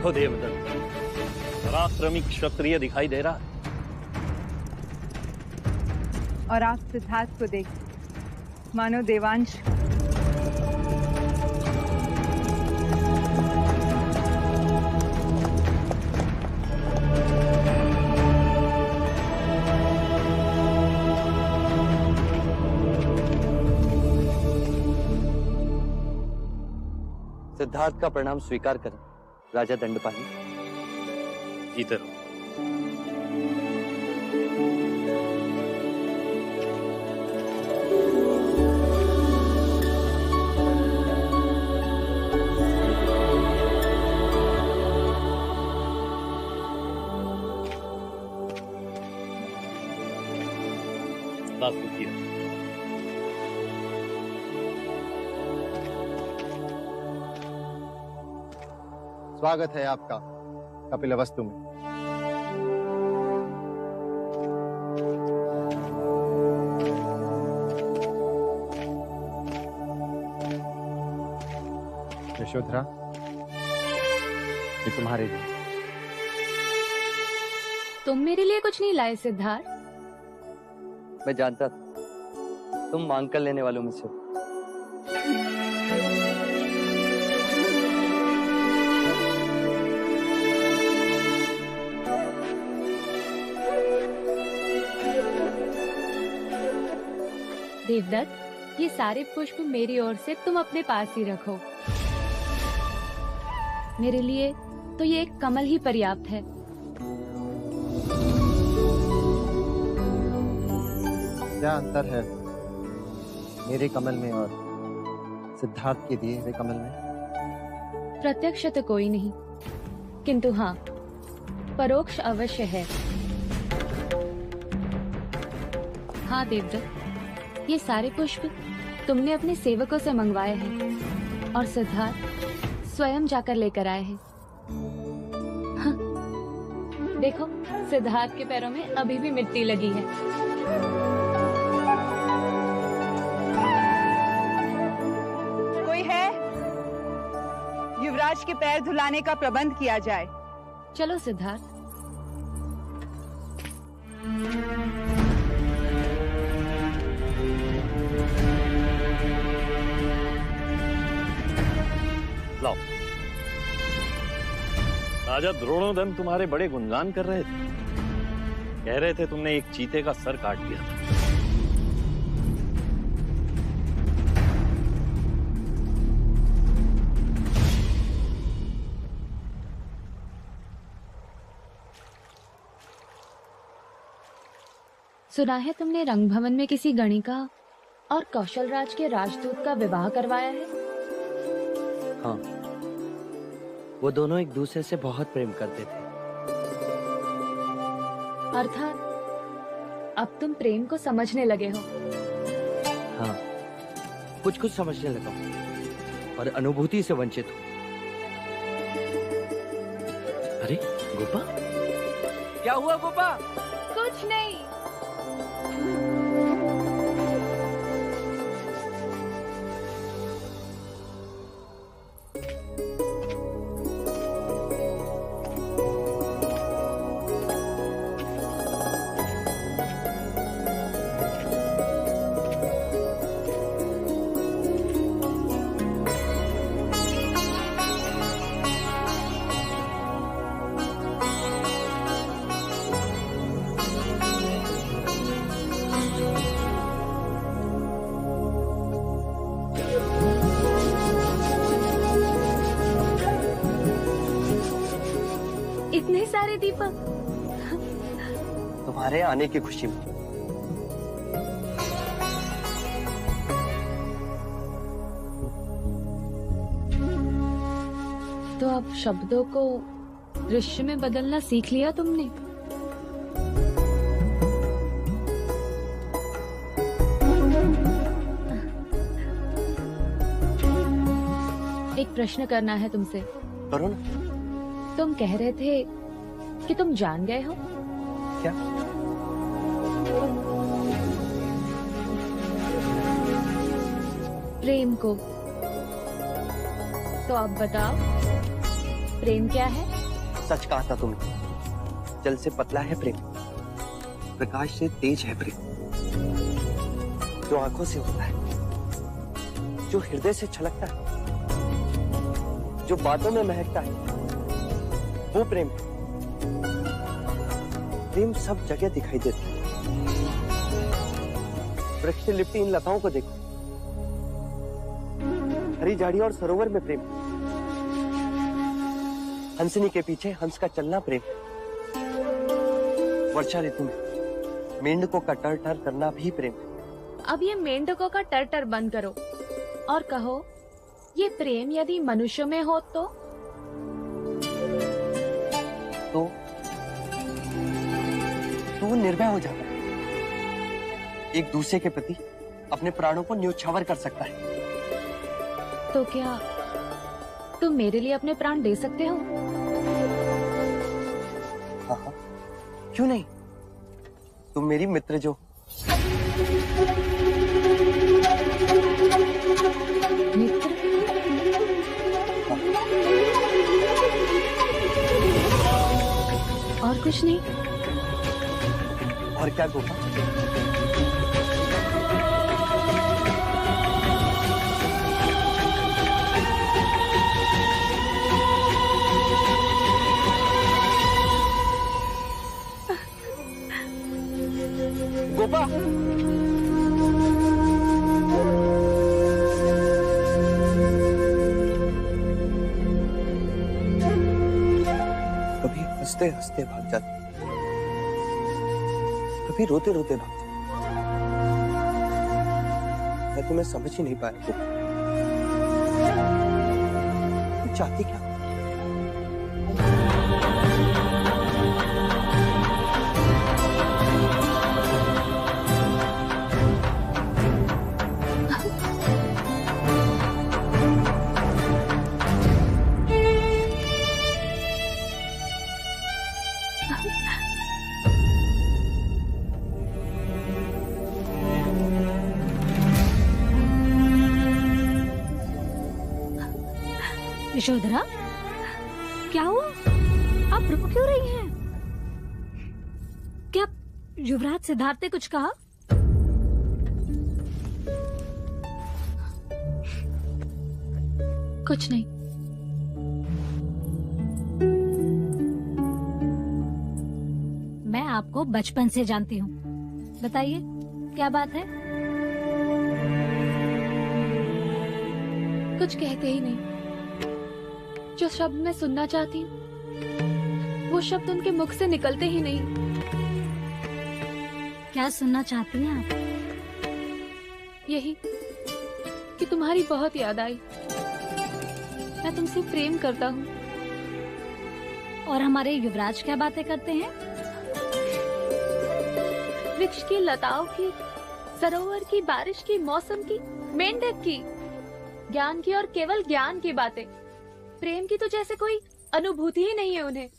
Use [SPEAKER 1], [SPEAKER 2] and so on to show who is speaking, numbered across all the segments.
[SPEAKER 1] देखो देवदत्त, पराक्रमी क्षत्रिय दिखाई दे रहा।
[SPEAKER 2] और आप सिद्धार्थ को देख, मानो देवांश।
[SPEAKER 3] सिद्धार्थ का प्रणाम स्वीकार करें राजा दंडपाणि।
[SPEAKER 1] जीते रहो।
[SPEAKER 4] स्वागत है आपका कपिलवस्तु में। यशोधरा, ये तुम्हारे लिए।
[SPEAKER 5] तुम मेरे लिए कुछ नहीं लाए सिद्धार्थ?
[SPEAKER 3] मैं जानता था तुम मांग कर लेने वालों में से हो।
[SPEAKER 5] देवदत्त, ये सारे पुष्प मेरी ओर से तुम अपने पास ही रखो। मेरे लिए तो ये एक कमल ही पर्याप्त है।
[SPEAKER 4] क्या अंतर है मेरे कमल में और सिद्धार्थ के दिए हुए कमल में?
[SPEAKER 5] प्रत्यक्ष तो कोई नहीं, किंतु हाँ, परोक्ष अवश्य है। हाँ देवदत्त, ये सारे पुष्प तुमने अपने सेवकों से मंगवाए हैं और सिद्धार्थ स्वयं जाकर लेकर आए हैं। हाँ, देखो, सिद्धार्थ के पैरों में अभी भी मिट्टी लगी है।
[SPEAKER 2] कोई है? युवराज के पैर धुलाने का प्रबंध किया जाए।
[SPEAKER 5] चलो सिद्धार्थ।
[SPEAKER 1] लाओ। राजा द्रोणोदन तुम्हारे बड़े गुणगान कर रहे थे। कह रहे थे तुमने एक चीते का सर काट दिया था।
[SPEAKER 5] सुना है तुमने रंगभवन में किसी गणिका और कौशलराज के राजदूत का विवाह करवाया है?
[SPEAKER 3] हाँ, वो दोनों एक दूसरे से बहुत प्रेम करते थे।
[SPEAKER 5] अर्थात अब तुम प्रेम को समझने लगे हो।
[SPEAKER 3] हाँ, कुछ कुछ समझने लगा हूँ और अनुभूति से वंचित हूँ। अरे गोपा, क्या हुआ गोपा?
[SPEAKER 5] कुछ नहीं। इतने सारे दीपक
[SPEAKER 3] तुम्हारे आने की खुशी में।
[SPEAKER 5] तो अब शब्दों को दृश्य में बदलना सीख लिया तुमने। एक प्रश्न करना है तुमसे।
[SPEAKER 3] करो ना।
[SPEAKER 5] तुम कह रहे थे कि तुम जान गए हो।
[SPEAKER 3] क्या?
[SPEAKER 5] प्रेम को। तो अब बताओ, प्रेम क्या है?
[SPEAKER 3] सच कहा था तुमने, जल से पतला है प्रेम, प्रकाश से तेज है प्रेम, जो आंखों से होता है, जो हृदय से छलकता है, जो बातों में महकता है, वो प्रेम। प्रेम सब जगह दिखाई देता है। वृक्ष से लिपटी इन लताओं को देखो, हरी झाड़ियों और सरोवर में प्रेम, हंसनी के पीछे हंस का चलना प्रेम, वर्षा ऋतु में मेंढकों का टर टर करना भी प्रेम।
[SPEAKER 5] अब ये मेंढकों का टर टर बंद करो और कहो, ये प्रेम यदि मनुष्य में हो तो
[SPEAKER 3] निर्भय हो जाता है, एक दूसरे के प्रति अपने प्राणों को न्योछावर कर सकता है।
[SPEAKER 5] तो क्या तुम मेरे लिए अपने प्राण दे सकते हो?
[SPEAKER 3] हाँ हाँ, क्यों नहीं, तुम मेरी मित्र जो।
[SPEAKER 5] मित्र?
[SPEAKER 3] हाँ।
[SPEAKER 5] और कुछ नहीं?
[SPEAKER 3] और क्या गोपा? गोपा, कभी हंसते हंसते भाग जाती, कभी रोते रोते भाग जाती। मैं तुम्हें समझ ही नहीं पाया। तुम चाहती क्या?
[SPEAKER 6] यशोधरा, क्या हुआ? आप रो क्यों रही हैं? क्या युवराज सिद्धार्थ ने कुछ कहा?
[SPEAKER 5] कुछ नहीं।
[SPEAKER 6] मैं आपको बचपन से जानती हूँ, बताइए क्या बात है?
[SPEAKER 5] कुछ कहते ही नहीं। जो शब्द मैं सुनना चाहती हूँ, वो शब्द उनके मुख से निकलते ही नहीं।
[SPEAKER 6] क्या सुनना चाहती हैं आप?
[SPEAKER 5] यही कि तुम्हारी बहुत याद आई। मैं तुमसे प्रेम करता हूँ।
[SPEAKER 6] और हमारे युवराज क्या बातें करते हैं?
[SPEAKER 5] वृक्ष की, लताओं की, सरोवर की, बारिश की, मौसम की, मेंढक की, ज्ञान की और केवल ज्ञान की बातें। प्रेम की तो जैसे कोई अनुभूति ही नहीं है उन्हें।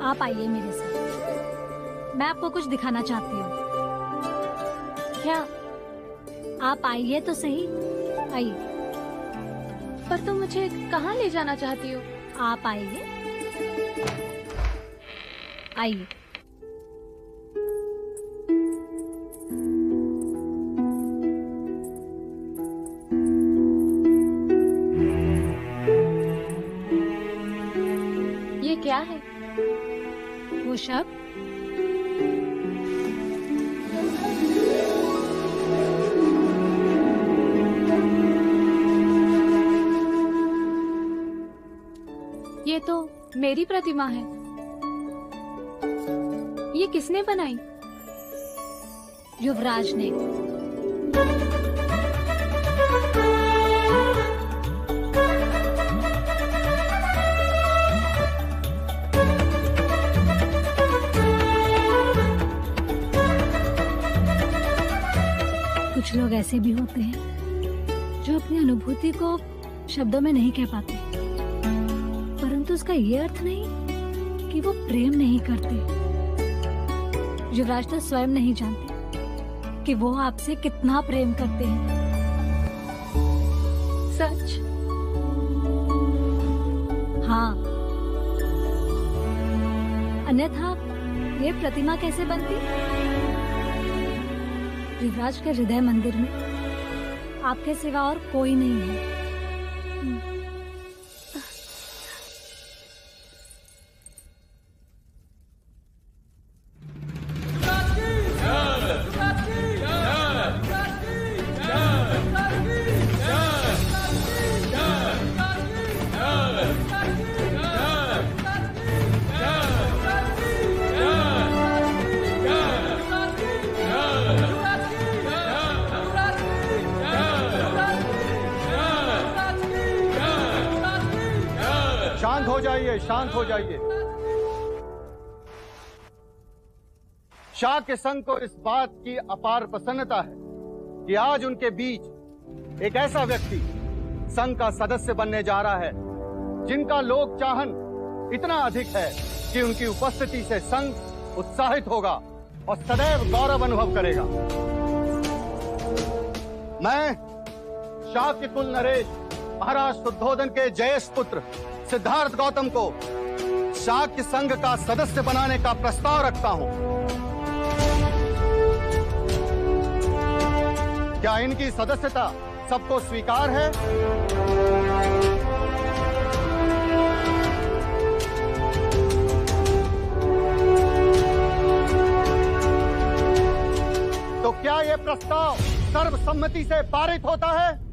[SPEAKER 6] आप आइए मेरे साथ, मैं आपको कुछ दिखाना चाहती हूँ।
[SPEAKER 5] क्या?
[SPEAKER 6] आप आइए तो सही, आइए।
[SPEAKER 5] पर तुम मुझे कहाँ ले जाना चाहती हो?
[SPEAKER 6] आप आइए, आइए।
[SPEAKER 5] ये क्या है?
[SPEAKER 6] वो शब्द
[SPEAKER 5] ये तो मेरी प्रतिमा है। ये किसने बनाई?
[SPEAKER 6] युवराज ने। कुछ लोग ऐसे भी होते हैं जो अपनी अनुभूति को शब्दों में नहीं कह पाते, परंतु उसका ये अर्थ नहीं कि वो प्रेम नहीं करते। युवराज तो स्वयं नहीं जानते कि वो आपसे कितना प्रेम करते हैं।
[SPEAKER 5] सच?
[SPEAKER 6] हाँ, अन्यथा ये प्रतिमा कैसे बनती? युवराज के हृदय मंदिर में आपके सिवा और कोई नहीं है।
[SPEAKER 7] शांत हो जाइए, शांत हो जाइए। शाह के संघ को इस बात की अपार प्रसन्नता है कि आज उनके बीच एक ऐसा व्यक्ति संघ का सदस्य बनने जा रहा है जिनका लोक चाहन इतना अधिक है कि उनकी उपस्थिति से संघ उत्साहित होगा और सदैव गौरव अनुभव करेगा। मैं शाह के कुल नरेश महाराज शुद्धोधन के जयेश पुत्र सिद्धार्थ गौतम को शाक्य संघ का सदस्य बनाने का प्रस्ताव रखता हूं। क्या इनकी सदस्यता सबको स्वीकार है? तो क्या यह प्रस्ताव सर्वसम्मति से पारित होता है?